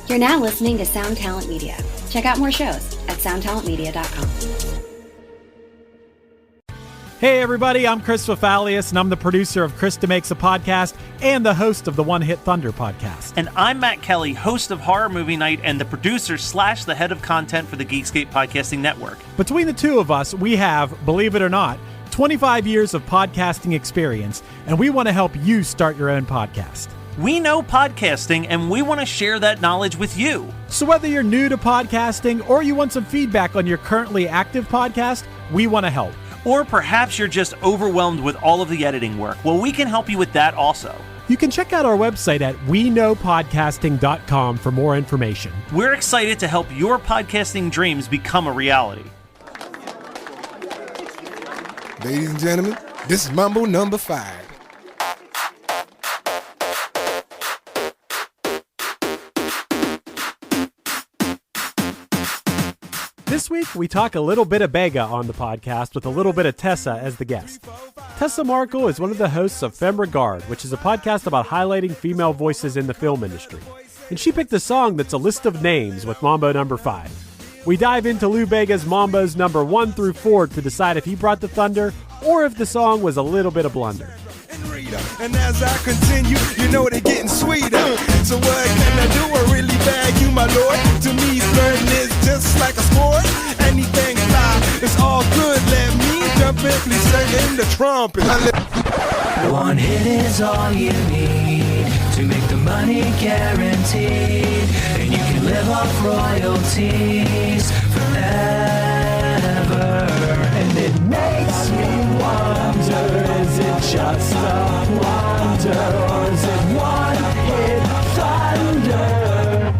You're now listening to Sound Talent Media. Check out more shows at soundtalentmedia.com. Hey everybody, I'm Chris Fafalius, and I'm the producer of Krista Makes a Podcast and the host of the One Hit Thunder podcast. And I'm Matt Kelly, host of Horror Movie Night and the producer / the head of content for the Geekscape Podcasting Network. Between the two of us, we have, believe it or not, 25 years of podcasting experience, and we want to help you start your own podcast. We know podcasting, and we want to share that knowledge with you. So whether you're new to podcasting or you want some feedback on your currently active podcast, we want to help. Or perhaps you're just overwhelmed with all of the editing work. Well, we can help you with that also. You can check out our website at WeKnowPodcasting.com for more information. We're excited to help your podcasting dreams become a reality. Ladies and gentlemen, this is Mambo number 5. This week, we talk a little bit of Bega on the podcast with a little bit of Tessa as the guest. Tessa Markle is one of the hosts of Femme Regard, which is a podcast about highlighting female voices in the film industry. And she picked a song that's a list of names with Mambo number 5. We dive into Lou Bega's Mambos number 1 through 4 to decide if he brought the thunder or if the song was a little bit of blunder. And as I continue, you know they're getting sweeter. So what can I do? I really bag you, my lord. To me, flirting is just like a sport. Anything fly, it's all good. Let me jump in, please sing in the trumpet. One hit is all you need to make the money guaranteed, and you can live off royalties forever. And it makes me wonder, is it just a wonder, or is it one hit thunder?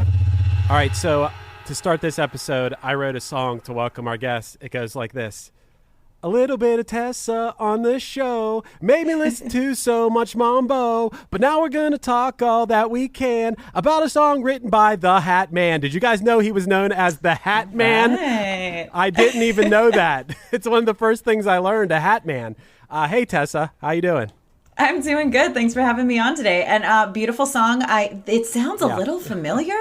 All right, so to start this episode, I wrote a song to welcome our guest. It goes like this. A little bit of Tessa on the show made me listen to so much Mambo, but now we're going to talk all that we can about a song written by The Hat Man. Did you guys know he was known as The Hat Man? Right. I didn't even know that. It's one of the first things I learned, a Hat Man. Hey, Tessa, how you doing? I'm doing good. Thanks for having me on today. And beautiful song. It sounds a little familiar.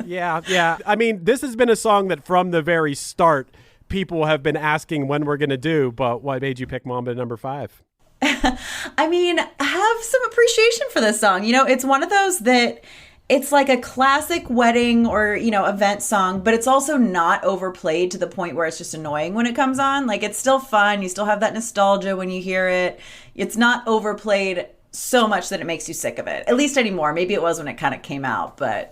Yeah. I mean, this has been a song that from the very start, people have been asking when we're going to do, but what made you pick Mambo number 5? I mean, I have some appreciation for this song. You know, it's one of those that it's like a classic wedding or, event song, but it's also not overplayed to the point where it's just annoying when it comes on. Like, it's still fun. You still have that nostalgia when you hear it. It's not overplayed so much that it makes you sick of it, at least anymore. Maybe it was when it kind of came out, but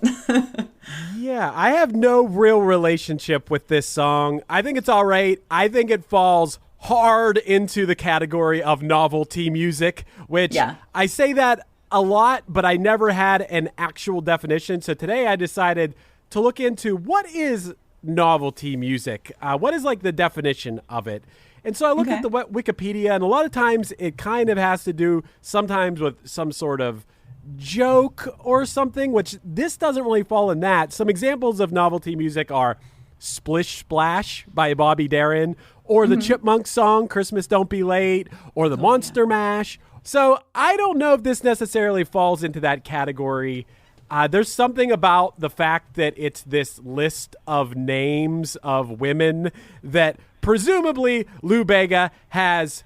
Yeah, I have no real relationship with this song. I think it's all right. I think it falls hard into the category of novelty music, which I say that a lot, but I never had an actual definition. So today I decided to look into what is novelty music. What is like the definition of it? And so I looked at the Wikipedia, and a lot of times it kind of has to do sometimes with some sort of joke or something, which this doesn't really fall in that. Some examples of novelty music are Splish Splash by Bobby Darin, or the Chipmunk song Christmas Don't Be Late, or the Monster Mash. So I don't know if this necessarily falls into that category. There's something about the fact that it's this list of names of women that presumably Lou Bega has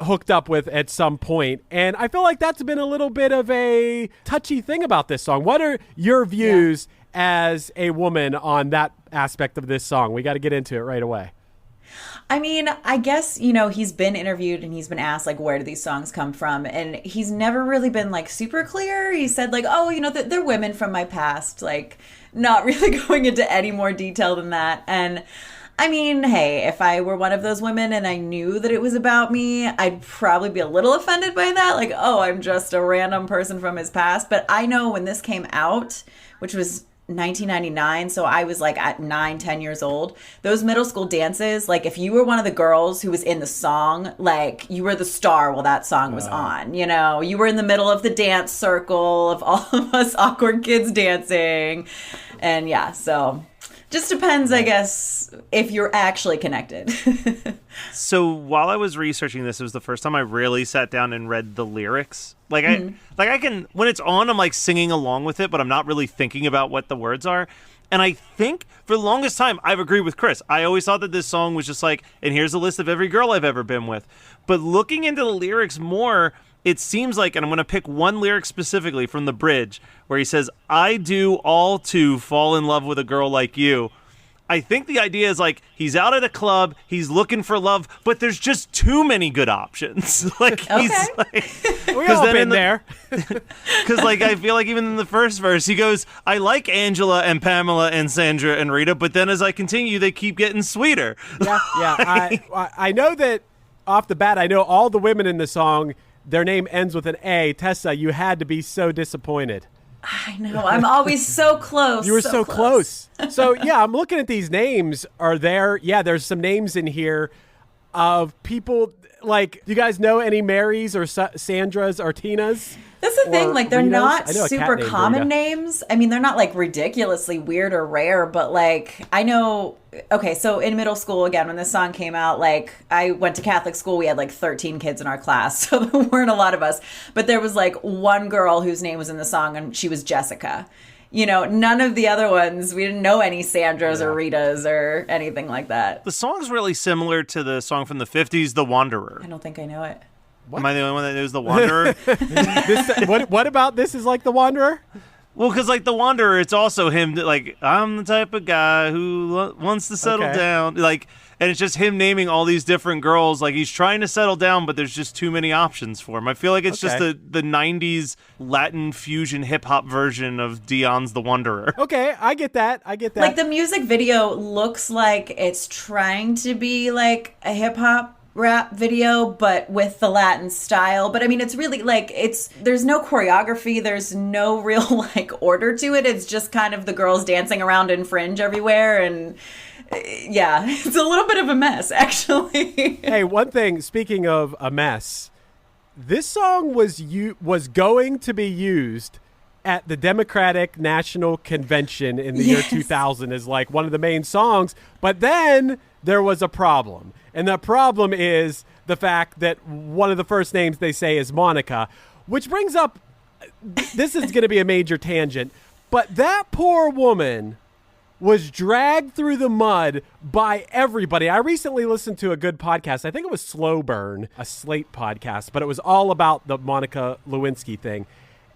hooked up with at some point. And I feel like that's been a little bit of a touchy thing about this song. What are your views as a woman on that aspect of this song? We got to get into it right away. I mean, I guess, he's been interviewed and he's been asked, like, where do these songs come from? And he's never really been, like, super clear. He said, like, they're women from my past, like, not really going into any more detail than that. And I mean, hey, if I were one of those women and I knew that it was about me, I'd probably be a little offended by that. Like, oh, I'm just a random person from his past. But I know when this came out, which was 1999, so I was like at 9-10 years old, those middle school dances, like if you were one of the girls who was in the song, like you were the star while that song was on, you were in the middle of the dance circle of all of us awkward kids dancing. And so just depends, I guess, if you're actually connected. So while I was researching this, it was the first time I really sat down and read the lyrics. Like I can, when it's on, I'm like singing along with it, but I'm not really thinking about what the words are. And I think for the longest time, I've agreed with Chris. I always thought that this song was just like, and here's a list of every girl I've ever been with. But looking into the lyrics more, it seems like, and I'm going to pick one lyric specifically from the bridge, where he says, I do all to fall in love with a girl like you. I think the idea is like he's out at a club, he's looking for love, but there's just too many good options. Like he's like, we all been there. Because like I feel like even in the first verse he goes, I like Angela and Pamela and Sandra and Rita, but then as I continue they keep getting sweeter. Yeah. I know that off the bat. I know all the women in the song. Their name ends with an A. Tessa, you had to be so disappointed. I know. I'm always so close. You were so close. So, yeah, I'm looking at these names. Are there? Yeah, there's some names in here of people. Like, do you guys know any Marys or Sandras or Tinas? That's the thing. Like, they're Ritas? not super common Rita. names. I mean, they're not like ridiculously weird or rare, but like, I know. Okay, so in middle school, again, when this song came out, like, I went to Catholic school. We had like 13 kids in our class, so there weren't a lot of us. But there was like one girl whose name was in the song, and she was Jessica. You know, none of the other ones, we didn't know any Sandras or Ritas or anything like that. The song's really similar to the song from the 50s, The Wanderer. I don't think I know it. What? Am I the only one that knows The Wanderer? What about this is like The Wanderer? Well, because like The Wanderer, it's also him that, like, I'm the type of guy who wants to settle down. Like, and it's just him naming all these different girls. Like, he's trying to settle down, but there's just too many options for him. I feel like it's just the 90s Latin fusion hip-hop version of Dion's The Wanderer. Okay, I get that. Like, the music video looks like it's trying to be like a hip-hop rap video, but with the Latin style. But I mean, it's really like, there's no choreography, there's no real like order to it. It's just kind of the girls dancing around in fringe everywhere, and yeah, it's a little bit of a mess, actually. Hey, one thing, speaking of a mess, this song was going to be used at the Democratic National Convention in the year 2000 as like one of the main songs, but then there was a problem. And the problem is the fact that one of the first names they say is Monica, which brings up, this is going to be a major tangent, but that poor woman was dragged through the mud by everybody. I recently listened to a good podcast. I think it was Slow Burn, a Slate podcast, but it was all about the Monica Lewinsky thing.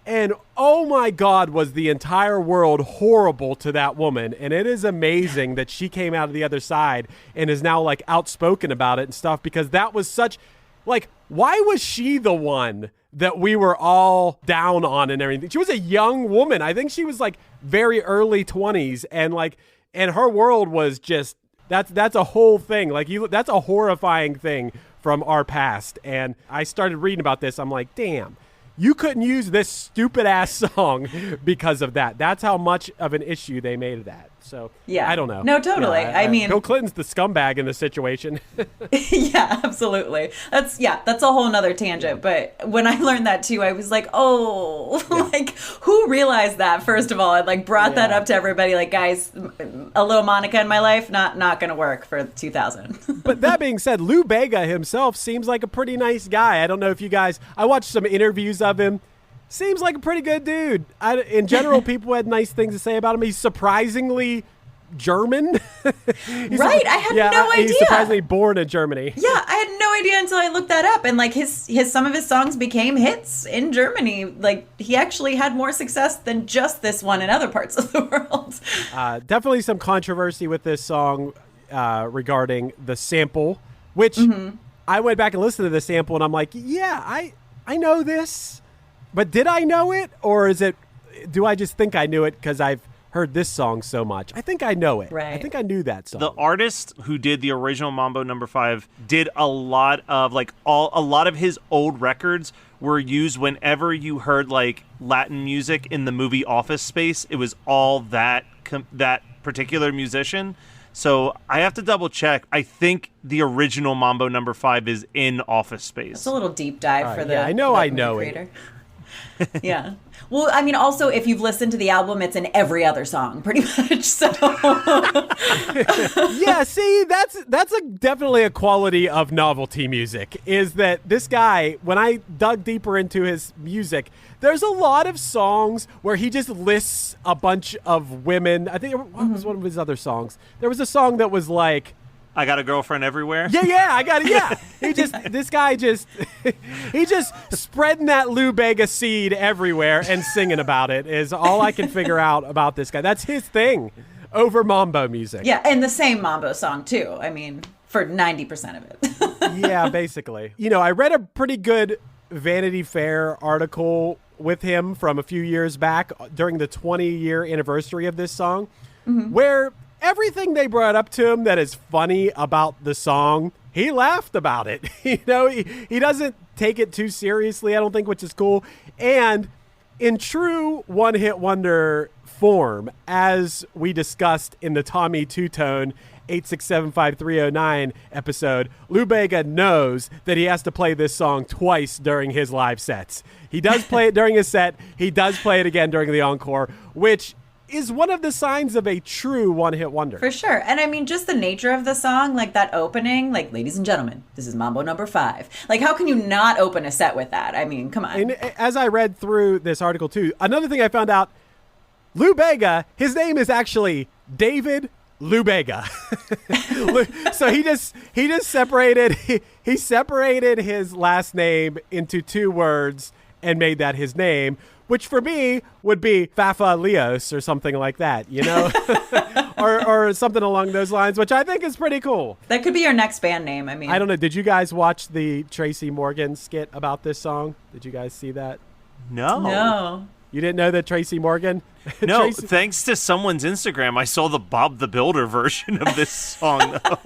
And oh my God, was the entire world horrible to that woman. And it is amazing that she came out of the other side and is now like outspoken about it and stuff, because that was such, like, why was she the one that we were all down on and everything? She was a young woman. I think she was like very early 20s, and like, and her world was just, that's a whole thing. Like, that's a horrifying thing from our past. And I started reading about this. I'm like, damn. You couldn't use this stupid-ass song because of that. That's how much of an issue they made of that. So, yeah. I don't know. No, totally. I mean, Bill Clinton's the scumbag in this situation. Yeah, absolutely. That's a whole nother tangent. But when I learned that, too, I was like, like, who realized that, first of all? And, like, brought that up to everybody. Like, guys, a little Monica in my life, not going to work for 2000. But that being said, Lou Bega himself seems like a pretty nice guy. I don't know if you guys, I watched some interviews of him. Seems like a pretty good dude. In general, people had nice things to say about him. He's surprisingly German. Right, I had no idea. He's surprisingly born in Germany. Yeah, I had no idea until I looked that up. And like his some of his songs became hits in Germany. Like, he actually had more success than just this one in other parts of the world. Definitely some controversy with this song regarding the sample, which I went back and listened to the sample, and I'm like, yeah, I know this. But did I know it, or do I just think I knew it because I've heard this song so much? I think I know it. Right. I think I knew that song. The artist who did the original Mambo No. 5 did a lot of a lot of his old records were used whenever you heard like Latin music in the movie Office Space. It was all that particular musician. So I have to double check. I think the original Mambo No. 5 is in Office Space. It's a little deep dive for the. Yeah, I know creator. it. Yeah. Well, I mean, also, if you've listened to the album, it's in every other song, pretty much. So, yeah. See, that's definitely a quality of novelty music. Is that this guy? When I dug deeper into his music, there's a lot of songs where he just lists a bunch of women. I think what was one of his other songs? There was a song that was like, I got a girlfriend everywhere. Yeah, I got it. Yeah, this guy he just spreading that Lou Bega seed everywhere and singing about it is all I can figure out about this guy. That's his thing over mambo music. Yeah, and the same mambo song too. I mean, for 90% of it. Yeah, basically. You know, I read a pretty good Vanity Fair article with him from a few years back during the 20-year anniversary of this song, where everything they brought up to him that is funny about the song, he laughed about it. You know, he doesn't take it too seriously, I don't think, which is cool. And in true one-hit wonder form, as we discussed in the Tommy Two-Tone 8675309 episode, Lou Bega knows that he has to play this song twice during his live sets. He does play it during his set. He does play it again during the encore, which is one of the signs of a true one-hit wonder. For sure. And I mean, just the nature of the song, like that opening, like, ladies and gentlemen, this is Mambo number 5. Like, how can you not open a set with that? I mean, come on. And as I read through this article too, another thing I found out, Lou Bega, his name is actually David Lou Bega. So he just separated he separated his last name into 2 words and made that his name, which for me would be Fafa Leos or something like that, you know, or something along those lines, which I think is pretty cool. That could be your next band name. I mean, I don't know. Did you guys watch the Tracy Morgan skit about this song? Did you guys see that? No. You didn't know that Tracy Morgan? No, Tracy... thanks to someone's Instagram, I saw the Bob the Builder version of this song, though.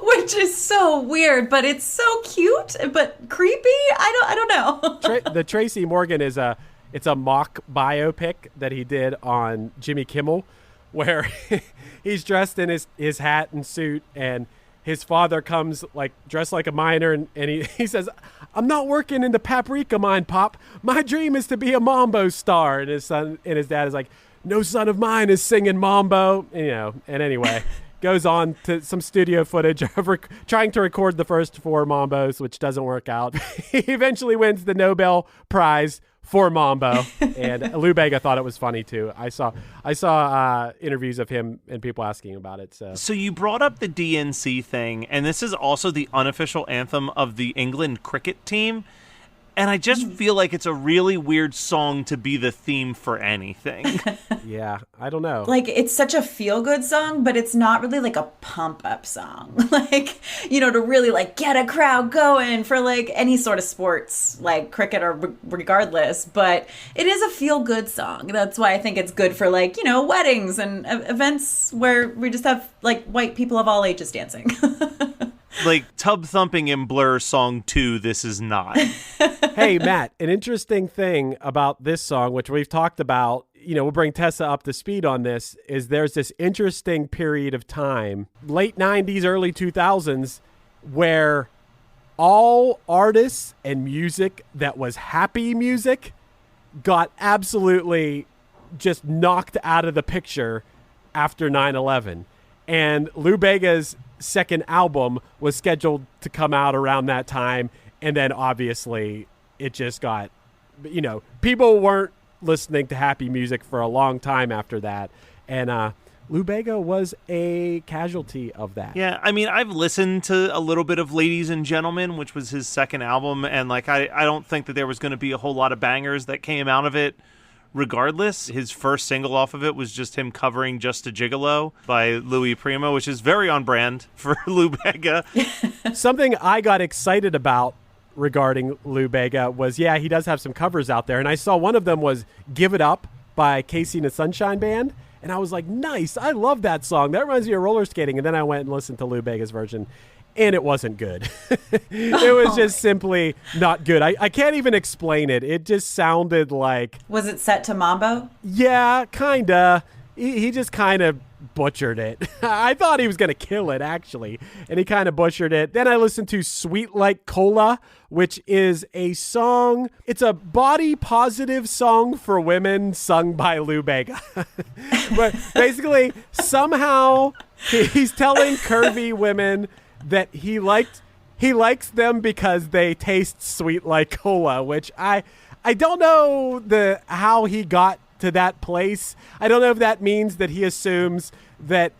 Which is so weird, but it's so cute, but creepy. I don't know. The Tracy Morgan is it's a mock biopic that he did on Jimmy Kimmel, where he's dressed in his hat and suit, and his father comes like dressed like a miner, and he says, "I'm not working in the paprika mine, Pop. My dream is to be a mambo star." And his dad is like, "No son of mine is singing mambo," you know. And anyway, goes on to some studio footage of trying to record the first 4 mambos, which doesn't work out. He eventually wins the Nobel Prize for mambo, and Lou Bega thought it was funny too. I saw interviews of him and people asking about it. So you brought up the DNC thing, and this is also the unofficial anthem of the England cricket team. And I just feel like it's a really weird song to be the theme for anything. Yeah, I don't know. Like, it's such a feel-good song, but it's not really like a pump-up song. Like, you know, to really like get a crowd going for like any sort of sports, like cricket or regardless. But it is a feel-good song. That's why I think it's good for like, you know, weddings and events where we just have like white people of all ages dancing. Like Tub Thumping in Blur song 2, this is not. Hey, Matt, an interesting thing about this song, which we've talked about, you know, we'll bring Tessa up to speed on this, is there's this interesting period of time, late 90s, early 2000s, where all artists and music that was happy music got absolutely just knocked out of the picture after 9/11. And Lou Bega's second album was scheduled to come out around that time, and then obviously it just got, you know, people weren't listening to happy music for a long time after that, and Lou Bega was a casualty of that. Yeah, I mean, I've listened to a little bit of Ladies and Gentlemen, which was his second album, and like I don't think that there was going to be a whole lot of bangers that came out of it. Regardless, his first single off of it was just him covering Just a Gigolo by Louis Prima, which is very on brand for Lou Bega. Something I got excited about regarding Lou Bega was, yeah, he does have some covers out there. And I saw one of them was Give It Up by Casey and the Sunshine Band. And I was like, nice, I love that song. That reminds me of roller skating. And then I went and listened to Lou Bega's version, and it wasn't good. It was just simply not good. I can't even explain it. It just sounded like... Was it set to mambo? Yeah, kinda. he just kind of butchered it. I thought he was going to kill it, actually, and he kind of butchered it. Then I listened to Sweet Like Cola, which is a song. It's a body-positive song for women sung by Lou Bega. But basically, somehow he's telling curvy women that he likes them because they taste sweet like cola, which I don't know how he got to that place. I don't know if that means that he assumes that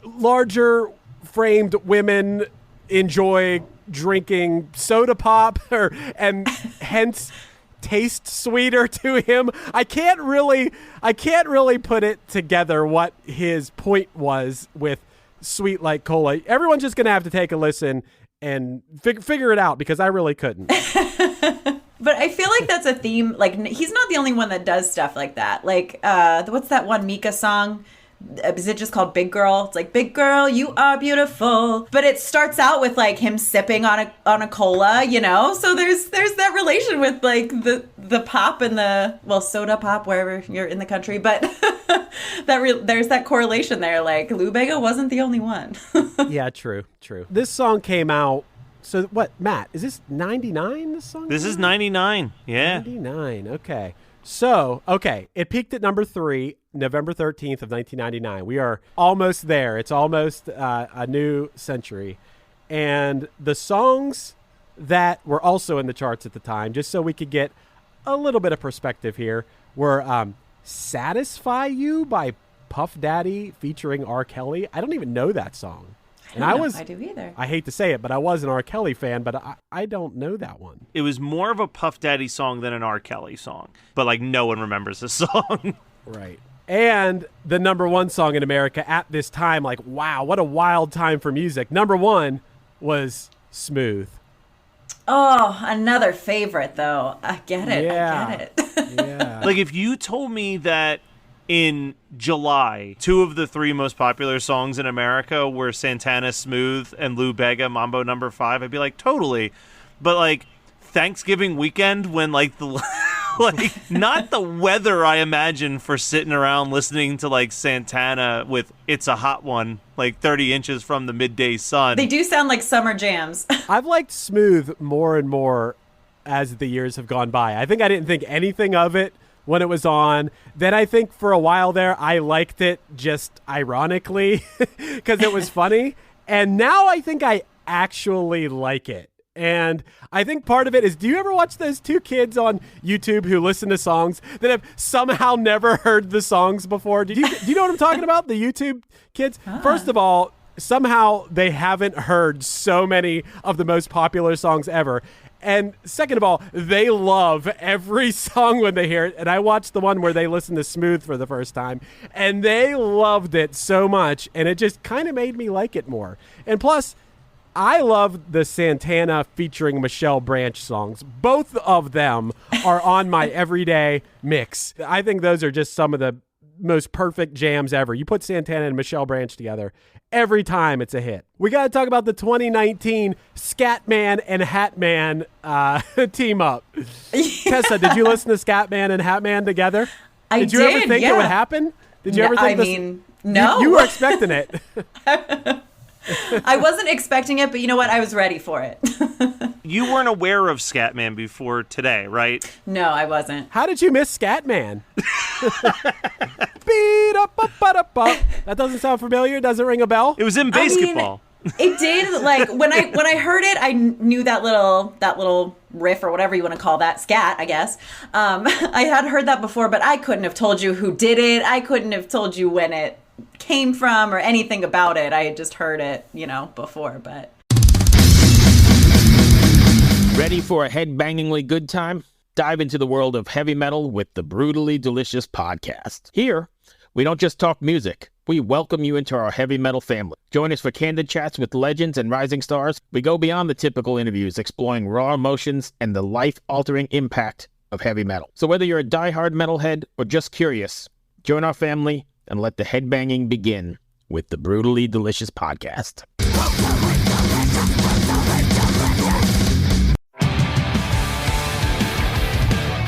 larger framed women enjoy drinking soda pop and hence taste sweeter to him. I can't really put it together what his point was with Sweet Like Cola. Everyone's just going to have to take a listen and figure it out, because I really couldn't. But I feel like that's a theme. Like, he's not the only one that does stuff like that. Like, what's that one Mika song? Is it just called Big Girl? It's like, big girl, you are beautiful. But it starts out with like him sipping on a cola, you know? So there's that relation with like the pop and soda pop, wherever you're in the country. But there's that correlation there. Like, Lou Bega wasn't the only one. Yeah, true. This song came out. So what, Matt, is this 99, this song? This is 99, yeah. 99, okay. So, it peaked at number 3, November 13th of 1999. We are almost there. It's almost a new century. And the songs that were also in the charts at the time, just so we could get a little bit of perspective here, were Satisfy You by Puff Daddy featuring R. Kelly. I don't even know that song. And I do either. I hate to say it, but I was an R. Kelly fan, but I don't know that one. It was more of a Puff Daddy song than an R. Kelly song. But, like, no one remembers this song. Right. And the number 1 song in America at this time, like, wow, what a wild time for music. Number 1 was Smooth. Oh, another favorite, though. I get it. Yeah. I get it. Yeah. Like, if you told me that in July, 2 of the 3 most popular songs in America were Santana, Smooth, and Lou Bega, Mambo No. 5, I'd be like, totally. But, like, Thanksgiving weekend, when, like, not the weather I imagine for sitting around listening to, like, Santana with It's a Hot One, like 30 inches from the midday sun. They do sound like summer jams. I've liked Smooth more and more as the years have gone by. I think I didn't think anything of it when it was on. Then I think for a while there, I liked it just ironically because it was funny. And now I think I actually like it. And I think part of it is, do you ever watch those 2 kids on YouTube who listen to songs that have somehow never heard the songs before? Do you know what I'm talking about? The YouTube kids? First of all, somehow they haven't heard so many of the most popular songs ever. And second of all, they love every song when they hear it. And I watched the one where they listened to Smooth for the first time, and they loved it so much. And it just kind of made me like it more. And plus, I love the Santana featuring Michelle Branch songs. Both of them are on my everyday mix. I think those are just some of the most perfect jams ever. You put Santana and Michelle Branch together, every time it's a hit. We got to talk about the 2019 Scatman and Hatman team up. Tessa, did you listen to Scatman and Hatman together? Did you ever think it would happen? Did you ever think no. You were expecting it. I wasn't expecting it, but you know what? I was ready for it. You weren't aware of Scatman before today, right? No, I wasn't. How did you miss Scatman? That doesn't sound familiar. Does it ring a bell? It was in basketball. It did. Like when I heard it, I knew that little riff or whatever you want to call that, scat, I guess. I had heard that before, but I couldn't have told you who did it. I couldn't have told you when it came from or anything about it. I had just heard it, before, but. Ready for a head-bangingly good time? Dive into the world of heavy metal with the Brutally Delicious podcast. Here, we don't just talk music. We welcome you into our heavy metal family. Join us for candid chats with legends and rising stars. We go beyond the typical interviews, exploring raw emotions and the life-altering impact of heavy metal. So whether you're a diehard metalhead or just curious, join our family and let the headbanging begin with the Brutally Delicious podcast.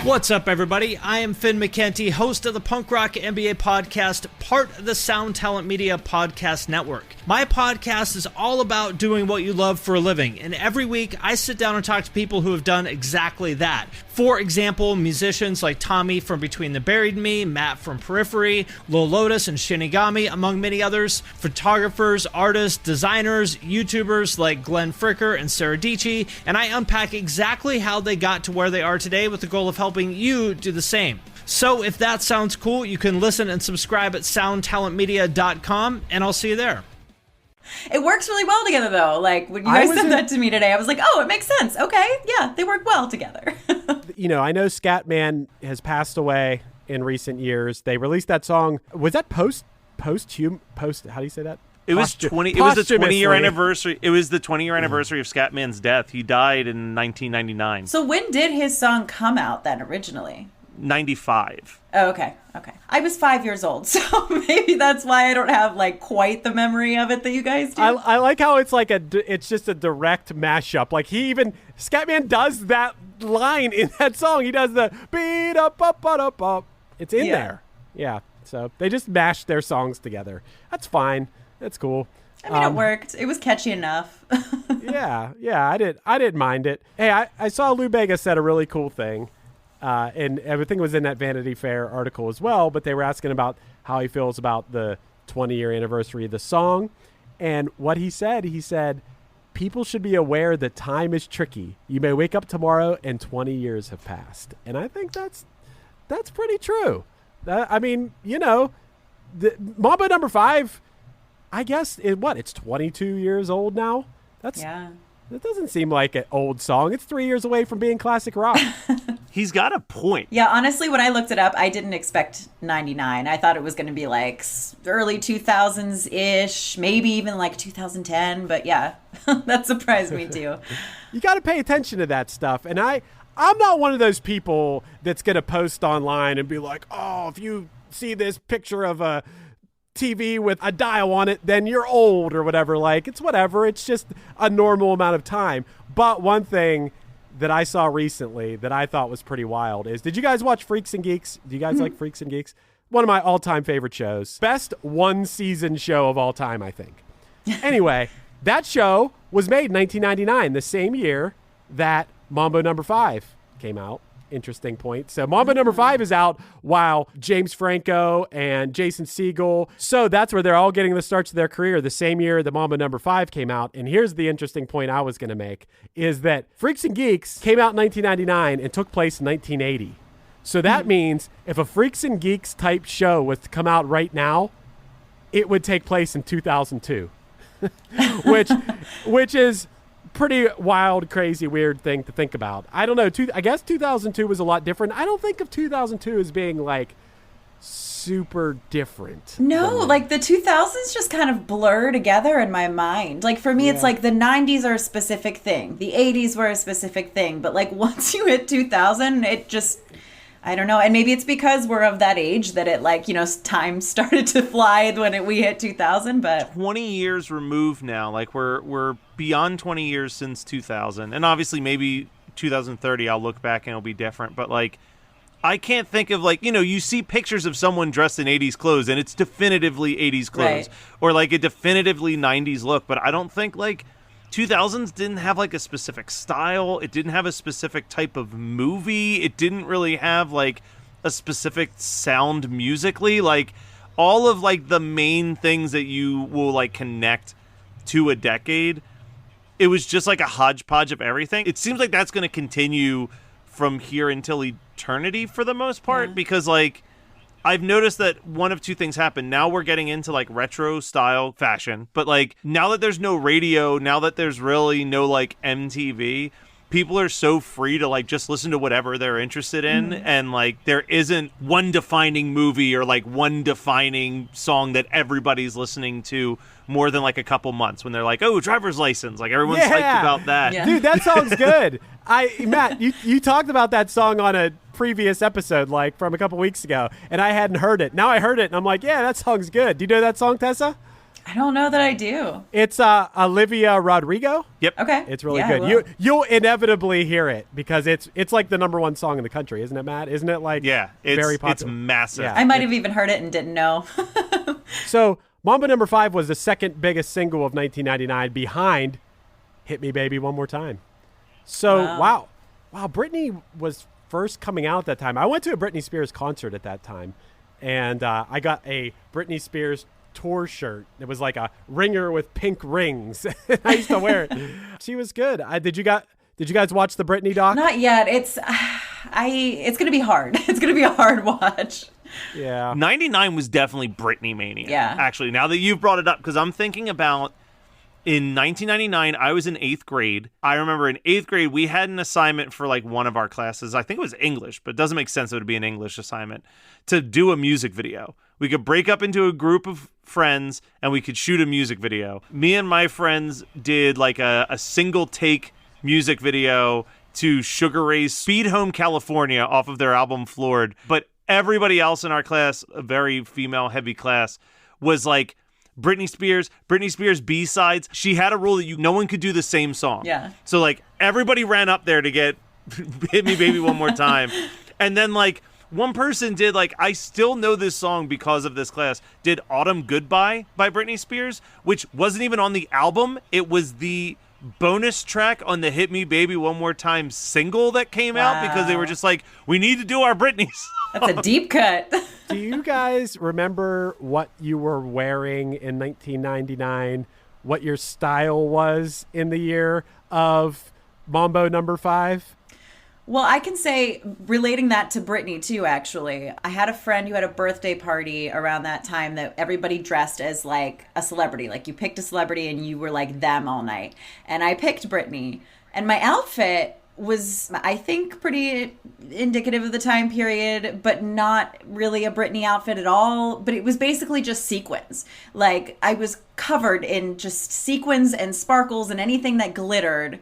What's up, everybody? I am Finn McKenty, host of the Punk Rock MBA podcast, part of the Sound Talent Media Podcast Network. My podcast is all about doing what you love for a living, and every week I sit down and talk to people who have done exactly that. For example, musicians like Tommy from Between the Buried and Me, Matt from Periphery, Lil Lotus and Shinigami, among many others, photographers, artists, designers, YouTubers like Glenn Fricker and Sarah Dici, and I unpack exactly how they got to where they are today with the goal of helping you do the same. So if that sounds cool, you can listen and subscribe at soundtalentmedia.com, and I'll see you there. It works really well together, though. Like, when you guys said that to me today, I was like, oh, it makes sense. Okay, yeah, they work well together. You know, I know Scatman has passed away in recent years. They released that song. Was that post? How do you say that? It was the 20-year anniversary. It was the 20-year anniversary of Scatman's death. He died in 1999. So when did his song come out then originally? 95. Oh, okay. I was 5 years old, so maybe that's why I don't have like quite the memory of it that you guys do. I like how it's like it's just a direct mashup. Like Scatman does that line in that song. He does the beat up. It's in there. Yeah. So they just mashed their songs together. That's fine. That's cool. I mean, it worked. It was catchy enough. yeah. I didn't mind it. Hey, I saw Lou Bega said a really cool thing. And everything was in that Vanity Fair article as well, but they were asking about how he feels about the 20-year anniversary of the song. And what he said, people should be aware that time is tricky. You may wake up tomorrow and 20 years have passed. And I think that's pretty true. I mean, you know, the Mambo No. 5, I guess, it's 22 years old now? That doesn't seem like an old song. It's 3 years away from being classic rock. He's got a point. Yeah, honestly, when I looked it up, I didn't expect 99. I thought it was going to be like early 2000s-ish, maybe even like 2010. But yeah, that surprised me too. You got to pay attention to that stuff. And I'm not one of those people that's going to post online and be like, oh, if you see this picture of a TV with a dial on it, then you're old or whatever. Like, it's whatever. It's just a normal amount of time. But one thing that I saw recently that I thought was pretty wild is, did you guys watch Freaks and Geeks? Do you guys like Freaks and Geeks? One of my all-time favorite shows. Best one-season show of all time, I think. Anyway, that show was made in 1999, the same year that Mambo No. 5 came out. Interesting point. So Mambo No. 5 is out while James Franco and Jason Segel. So that's where they're all getting the starts of their career the same year that Mambo No. 5 came out. And here's the interesting point I was going to make is that Freaks and Geeks came out in 1999 and took place in 1980. So that means if a Freaks and Geeks type show was to come out right now, it would take place in 2002, which is pretty wild, crazy, weird thing to think about. I don't know. I guess 2002 was a lot different. I don't think of 2002 as being like super different. No, like the 2000s just kind of blur together in my mind. Like for me, it's like the 90s are a specific thing. The 80s were a specific thing. But like once you hit 2000, it just, I don't know. And maybe it's because we're of that age that it like, you know, time started to fly when we hit 2000. But 20 years removed now. Like we're beyond 20 years since 2000. And obviously maybe 2030 I'll look back and it'll be different. But like I can't think of like, you know, you see pictures of someone dressed in 80s clothes and it's definitively 80s clothes. Right. Or like a definitively 90s look. But I don't think like 2000s didn't have like a specific style. It didn't have a specific type of movie. It didn't really have like a specific sound musically. Like all of like the main things that you will like connect to a decade, it was just like a hodgepodge of everything. It seems like that's going to continue from here until eternity for the most part, because like I've noticed that one of two things happen. Now we're getting into like retro style fashion, but like now that there's no radio, now that there's really no like MTV, people are so free to like just listen to whatever they're interested in. And like there isn't one defining movie or like one defining song that everybody's listening to more than like a couple months when they're like, oh, Driver's License. Like everyone's hyped about that. Yeah. Dude, that song's good. Matt, you talked about that song on a previous episode, like from a couple weeks ago, and I hadn't heard it. Now I heard it and I'm like, yeah, that song's good. Do you know that song, Tessa? I don't know that I do. It's Olivia Rodrigo. Yep. Okay. It's really Yeah, good. You'll inevitably hear it because it's like the number one song in the country, isn't it, Matt? Isn't it like very popular? It's massive. Yeah. I might have even heard it and didn't know. So Mambo Number 5 was the second biggest single of 1999 behind Hit Me Baby One More Time. So wow, Britney was first coming out at that time. I went to a Britney Spears concert at that time, and I got a Britney Spears tour shirt. It was like a ringer with pink rings. I used to wear it. She was good. Did you guys watch the Britney doc? Not yet. It's gonna be hard. It's gonna be a hard watch. Yeah. 99 was definitely Britney mania. Yeah. Actually, now that you've brought it up, because I'm thinking about in 1999, I was in 8th grade. I remember in 8th grade, we had an assignment for like one of our classes. I think it was English, but it doesn't make sense it would be an English assignment, to do a music video. We could break up into a group of friends and we could shoot a music video. Me and my friends did like a single take music video to Sugar Ray's Speed Home California off of their album Floored. But everybody else in our class, a very female heavy class, was like Britney Spears B-sides. She had a rule that no one could do the same song. Yeah. So like everybody ran up there to get Hit Me Baby One More Time. And then like one person did like, I still know this song because of this class, did Autumn Goodbye by Britney Spears, which wasn't even on the album. It was the bonus track on the Hit Me Baby One More Time single that came out because they were just like, we need to do our Britney song. That's a deep cut. Do you guys remember what you were wearing in 1999? What your style was in the year of Mambo Number 5? Well, I can say, relating that to Britney too, actually. I had a friend who had a birthday party around that time that everybody dressed as like a celebrity. Like you picked a celebrity and you were like them all night. And I picked Britney. And my outfit was, I think, pretty indicative of the time period, but not really a Britney outfit at all. But it was basically just sequins. Like I was covered in just sequins and sparkles and anything that glittered.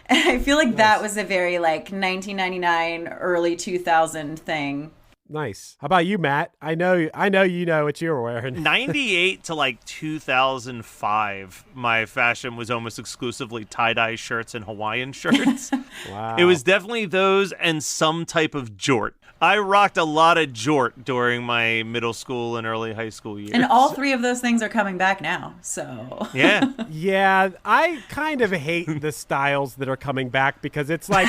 And I feel like that was a very like 1999, early 2000 thing. Nice. How about you, Matt? I know you know what you were wearing. 98 to like 2005, my fashion was almost exclusively tie-dye shirts and Hawaiian shirts. Wow. It was definitely those and some type of jort. I rocked a lot of jort during my middle school and early high school years. And all three of those things are coming back now, so. Yeah. Yeah, I kind of hate the styles that are coming back because it's like,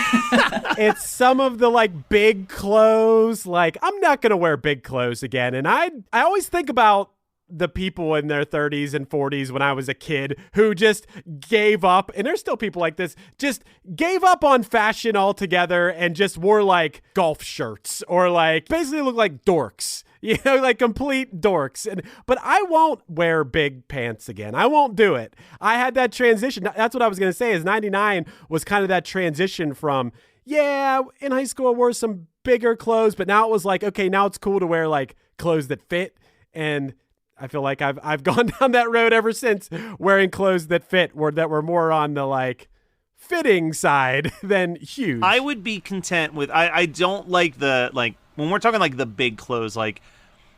it's some of the like big clothes. Like, I'm not going to wear big clothes again. And I always think about the people in their 30s and 40s when I was a kid who just gave up, and there's still people like this, just gave up on fashion altogether and just wore like golf shirts or like basically look like dorks, you know, like complete dorks. But I won't wear big pants again. I won't do it. I had that transition. That's what I was going to say is 99 was kind of that transition from, yeah, in high school I wore some bigger clothes, but now it was like, okay, now it's cool to wear like clothes that fit. And I feel like I've gone down that road ever since, wearing clothes that fit, that were more on the like fitting side than huge. I would be content with, I don't like the, like when we're talking like the big clothes, like,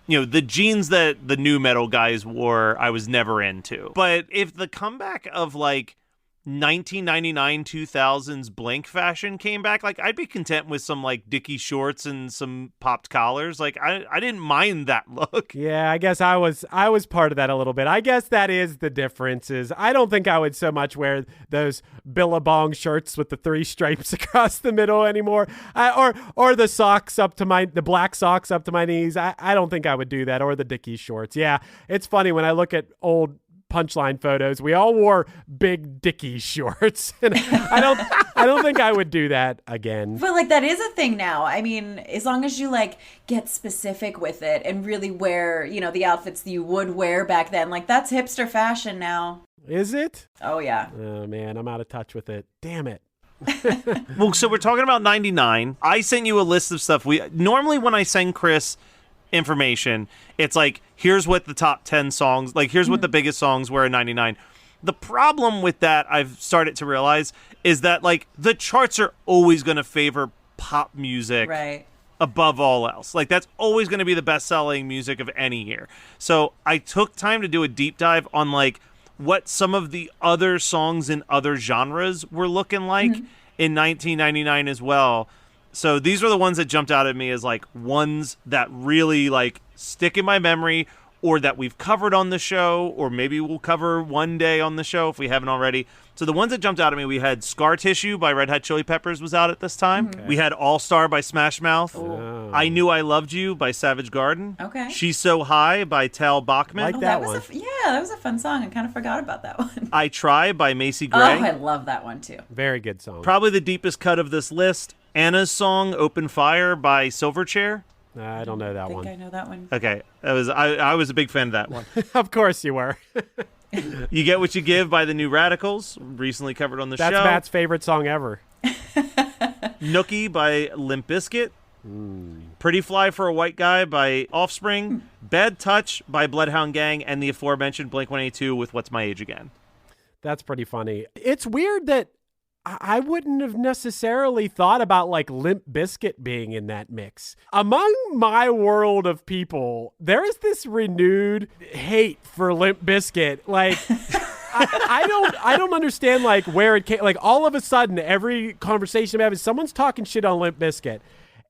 you know, the jeans that the new metal guys wore, I was never into. But if the comeback of like 1999 2000s Blink fashion came back, like I'd be content with some like Dickie shorts and some popped collars. Like I didn't mind that look. Yeah, I guess I was part of that a little bit. I guess that is the difference. Is I don't think I would so much wear those Billabong shirts with the 3 stripes across the middle anymore, or the socks the black socks up to my knees. I don't think I would do that, or the Dickie shorts. Yeah, it's funny when I look at old Punchline photos, we all wore big Dickie shorts, and I don't think I would do that again. But like that is a thing now. I mean, as long as you like get specific with it and really wear, you know, the outfits that you would wear back then, like that's hipster fashion now. Is it? Oh yeah. Oh man, I'm out of touch with it. Damn it. Well, so we're talking about 99. I sent you a list of stuff. Normally when I send Chris information, it's like, here's what the top 10 songs, like here's what the biggest songs were in 99. The problem with that, I've started to realize, is that like the charts are always going to favor pop music right above all else. Like, that's always going to be the best-selling music of any year. So I took time to do a deep dive on, like, what some of the other songs in other genres were looking like in 1999 as well. So these were the ones that jumped out at me as, like, ones that really, like, stick in my memory, or that we've covered on the show, or maybe we'll cover one day on the show if we haven't already. So the ones that jumped out at me, we had Scar Tissue by Red Hot Chili Peppers was out at this time. Okay. We had All Star by Smash Mouth. Oh. I Knew I Loved You by Savage Garden. Okay. She's So High by Tal Bachman. Like that one. That was a fun song. I kind of forgot about that one. I Try by Macy Gray. Oh, I love that one too. Very good song. Probably the deepest cut of this list, Anna's song Open Fire by Silverchair. I don't know that one. I know that one. Okay, I was a big fan of that one. Of course you were. You Get What You Give by the New Radicals, recently covered on the show. That's Matt's favorite song ever. Nookie by Limp Bizkit. Pretty Fly for a White Guy by Offspring. Bad Touch by Bloodhound Gang, and the aforementioned Blink-182 with What's My Age Again. That's pretty funny. It's weird that I wouldn't have necessarily thought about like Limp Bizkit being in that mix. Among my world of people, there is this renewed hate for Limp Bizkit. Like, I don't understand like where it came. Like all of a sudden, every conversation I'm having, someone's talking shit on Limp Bizkit.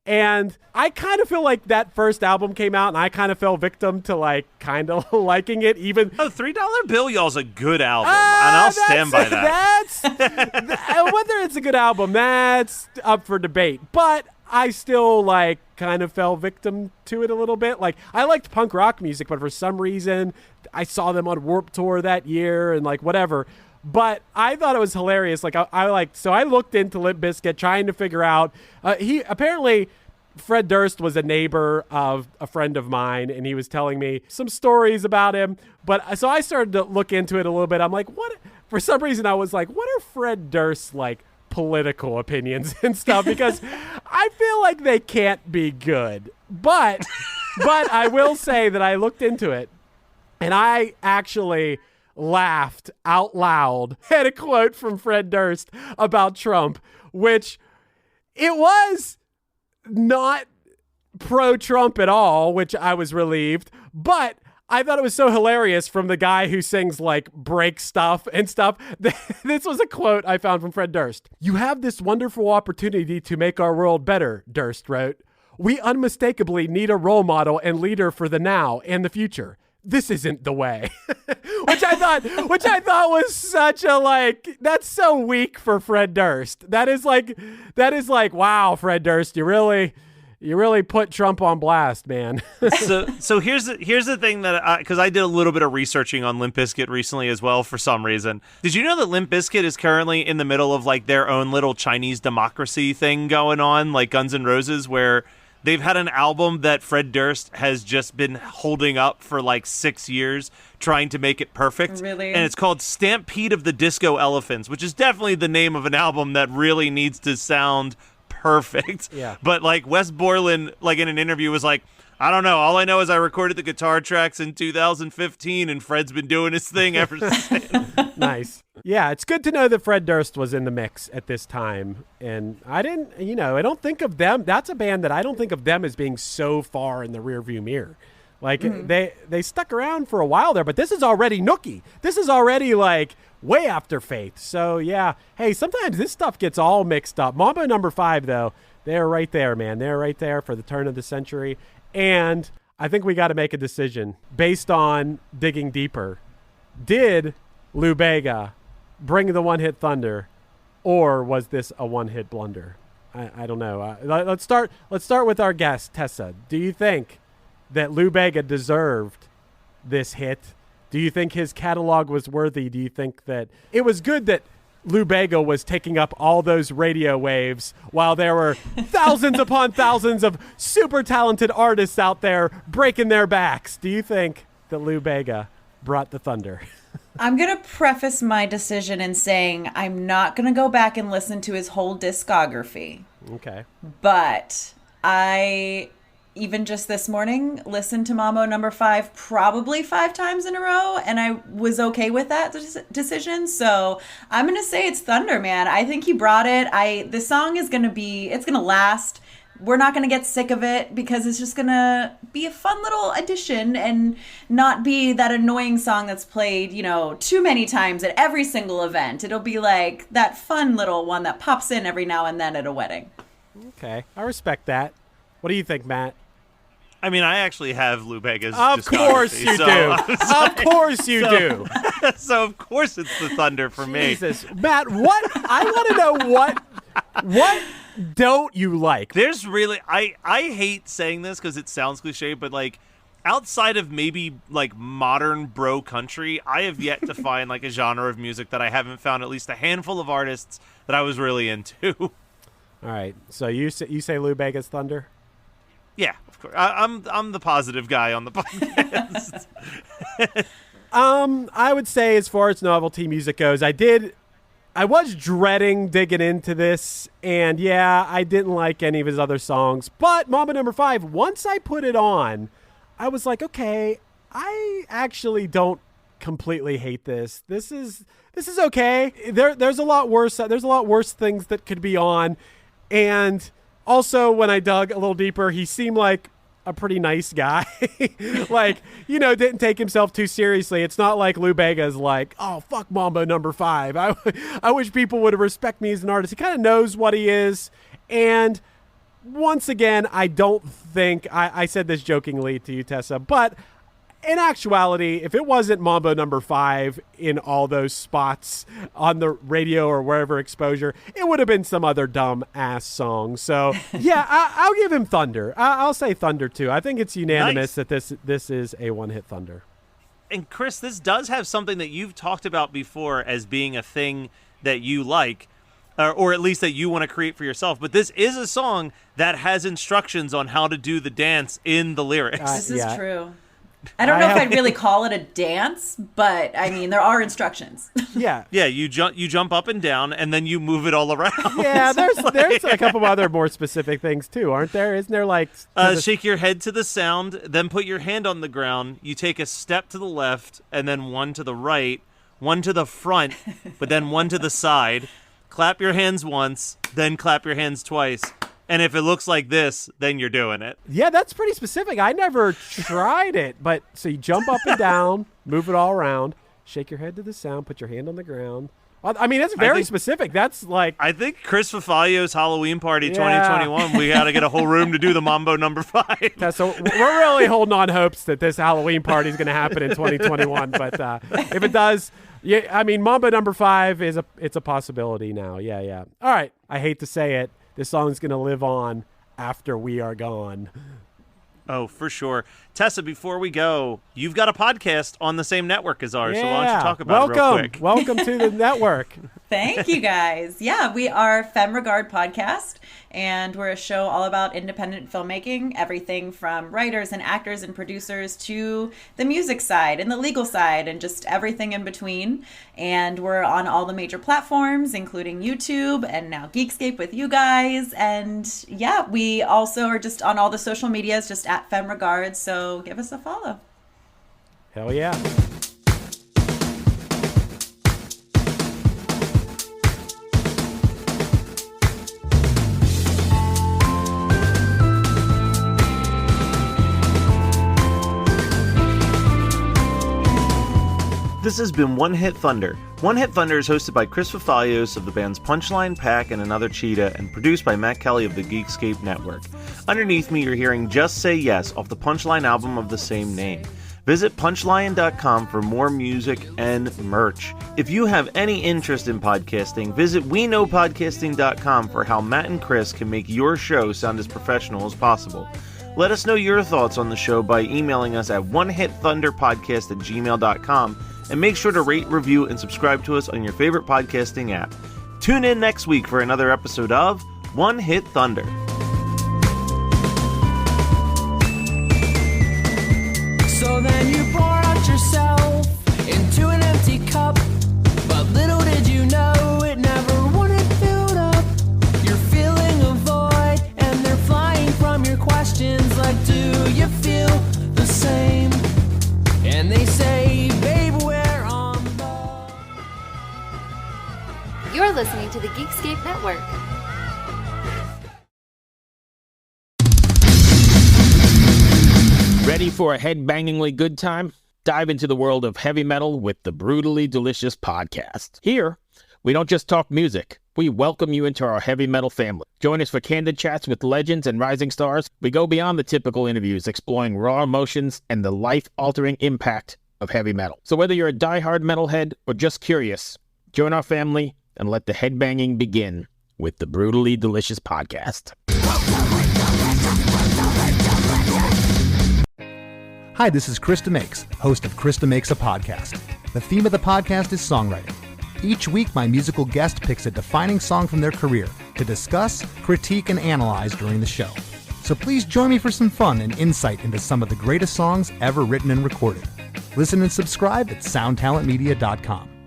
And I kind of feel like that first album came out and I kind of fell victim to like kind of liking it even. Oh, $3 Bill Y'all's a good album. And I'll stand by that. Whether it's a good album, that's up for debate. But I still like kind of fell victim to it a little bit. Like I liked punk rock music, but for some reason I saw them on Warped Tour that year and like whatever. But I thought it was hilarious. Like so I looked into Limp Bizkit trying to figure out. Fred Durst was a neighbor of a friend of mine, and he was telling me some stories about him. But so I started to look into it a little bit. I'm like, what? For some reason, I was like, what are Fred Durst's like political opinions and stuff? Because I feel like they can't be good. But I will say that I looked into it, and I actually laughed out loud at a quote from Fred Durst about Trump, which it was not pro-Trump at all, which I was relieved, but I thought it was so hilarious from the guy who sings like break stuff and stuff. This was a quote I found from Fred Durst. "You have this wonderful opportunity to make our world better," Durst wrote. "We unmistakably need a role model and leader for the now and the future. This isn't the way." which I thought was such a like, that's so weak for Fred Durst. That is like, wow, Fred Durst, you really put Trump on blast, man. So here's the thing that because I did a little bit of researching on Limp Bizkit recently as well for some reason. Did you know that Limp Bizkit is currently in the middle of like their own little Chinese democracy thing going on, like Guns N' Roses, where they've had an album that Fred Durst has just been holding up for like 6 years, trying to make it perfect. Really? And it's called Stampede of the Disco Elephants, which is definitely the name of an album that really needs to sound perfect. Yeah. But like Wes Borland, like in an interview, was like, I don't know. All I know is I recorded the guitar tracks in 2015, and Fred's been doing his thing ever since. Nice. Yeah, it's good to know that Fred Durst was in the mix at this time. And I don't think of them. That's a band that I don't think of them as being so far in the rearview mirror. Like they stuck around for a while there, but this is already Nookie. This is already like way after Faith. So yeah, hey, sometimes this stuff gets all mixed up. Mambo No. 5 though, they're right there, man. They're right there for the turn of the century. And I think we got to make a decision based on digging deeper. Did Lou Bega bring the one-hit thunder, or was this a one-hit blunder? I don't know. Let's start with our guest, Tessa. Do you think that Lou Bega deserved this hit? Do you think his catalog was worthy? Do you think that it was good that Lou Bega was taking up all those radio waves while there were thousands upon thousands of super talented artists out there breaking their backs? Do you think that Lou Bega brought the thunder? I'm going to preface my decision in saying I'm not going to go back and listen to his whole discography. Okay. But I, even just this morning, listened to Mambo No. 5 probably 5 times in a row, and I was okay with that decision. So I'm going to say it's Thunder, man. I think he brought it. This song is going to it's going to last. we're not going to get sick of it because it's just going to be a fun little addition and not be that annoying song that's played, too many times at every single event. It'll be like that fun little one that pops in every now and then at a wedding. Okay, I respect that. What do you think, Matt? I mean, I actually have Lou Bega's Of course you do. Of course you do. So of course it's the Thunder for me. Jesus. Matt, I want to know what don't you like? There's really, I hate saying this because it sounds cliche, but like outside of maybe like modern bro country, I have yet to find like a genre of music that I haven't found at least a handful of artists that I was really into. All right. So you say Lou Bega's Thunder? Yeah, of course. I'm the positive guy on the podcast. I would say as far as novelty music goes, I was dreading digging into this, and yeah, I didn't like any of his other songs. But Mambo No. 5, once I put it on, I was like, okay, I actually don't completely hate this. This is okay. There's a lot worse. There's a lot worse things that could be on, and also, when I dug a little deeper, he seemed like a pretty nice guy. Like, didn't take himself too seriously. It's not like Lou Bega's like, oh, fuck Mambo No. 5. I wish people would respect me as an artist. He kind of knows what he is. And once again, I don't think, I said this jokingly to you, Tessa, but in actuality, if it wasn't Mambo No. 5 in all those spots on the radio or wherever exposure, it would have been some other dumb ass song. So yeah, I'll give him Thunder. I'll say Thunder too. I think it's unanimous that this is a one-hit Thunder. And Chris, this does have something that you've talked about before as being a thing that you like, or at least that you want to create for yourself. But this is a song that has instructions on how to do the dance in the lyrics. This is true. I don't know if I'd really call it a dance, but I mean, there are instructions. Yeah. Yeah, you jump up and down, and then you move it all around. Yeah, there's a couple other more specific things too, aren't there? Isn't there like shake your head to the sound, then put your hand on the ground. You take a step to the left, and then one to the right, one to the front, but then one to the side. Clap your hands once, then clap your hands twice. And if it looks like this, then you're doing it. Yeah, that's pretty specific. I never tried it. But so you jump up and down, move it all around, shake your head to the sound, put your hand on the ground. I mean, that's very specific. That's like... I think Chris Fafalio's Halloween Party 2021, we got to get a whole room to do the Mambo No. 5. Yeah, so we're really holding on hopes that this Halloween party is going to happen in 2021. But if it does... Yeah, I mean, Mambo No. 5 it's a possibility now. Yeah. All right. I hate to say it. This song's going to live on after we are gone. Oh, for sure. Tessa, before we go, you've got a podcast on the same network as ours, so why don't you talk about it real quick? Welcome to the network. Thank you, guys. Yeah, we are Femme Regard Podcast, and we're a show all about independent filmmaking, everything from writers and actors and producers to the music side and the legal side and just everything in between. And we're on all the major platforms, including YouTube and now Geekscape with you guys. And yeah, we also are just on all the social medias, just at Femme Regard, so give us a follow. Hell yeah. This has been One Hit Thunder. One Hit Thunder is hosted by Chris Fafalios of the bands Punchline, Pack, and Another Cheetah, and produced by Matt Kelly of the Geekscape Network. Underneath me, you're hearing Just Say Yes off the Punchline album of the same name. Visit punchline.com for more music and merch. If you have any interest in podcasting, visit weknowpodcasting.com for how Matt and Chris can make your show sound as professional as possible. Let us know your thoughts on the show by emailing us at onehitthunderpodcast@gmail.com, and make sure to rate, review, and subscribe to us on your favorite podcasting app. Tune in next week for another episode of One Hit Thunder. So then you pour out yourself into an empty cup, but little did you know it never would have filled up. You're feeling a void and they're flying from your questions like, do you feel the same? And they say, babe, we're on board. You're listening to the Geekscape Network. Ready for a head-bangingly good time? Dive into the world of heavy metal with the Brutally Delicious Podcast. Here, we don't just talk music. We welcome you into our heavy metal family. Join us for candid chats with legends and rising stars. We go beyond the typical interviews, exploring raw emotions and the life-altering impact of heavy metal. So whether you're a diehard metalhead or just curious, join our family and let the headbanging begin with the Brutally Delicious Podcast. Hi, this is Krista Makes, host of Krista Makes a Podcast. The theme of the podcast is songwriting. Each week, my musical guest picks a defining song from their career to discuss, critique, and analyze during the show. So please join me for some fun and insight into some of the greatest songs ever written and recorded. Listen and subscribe at soundtalentmedia.com.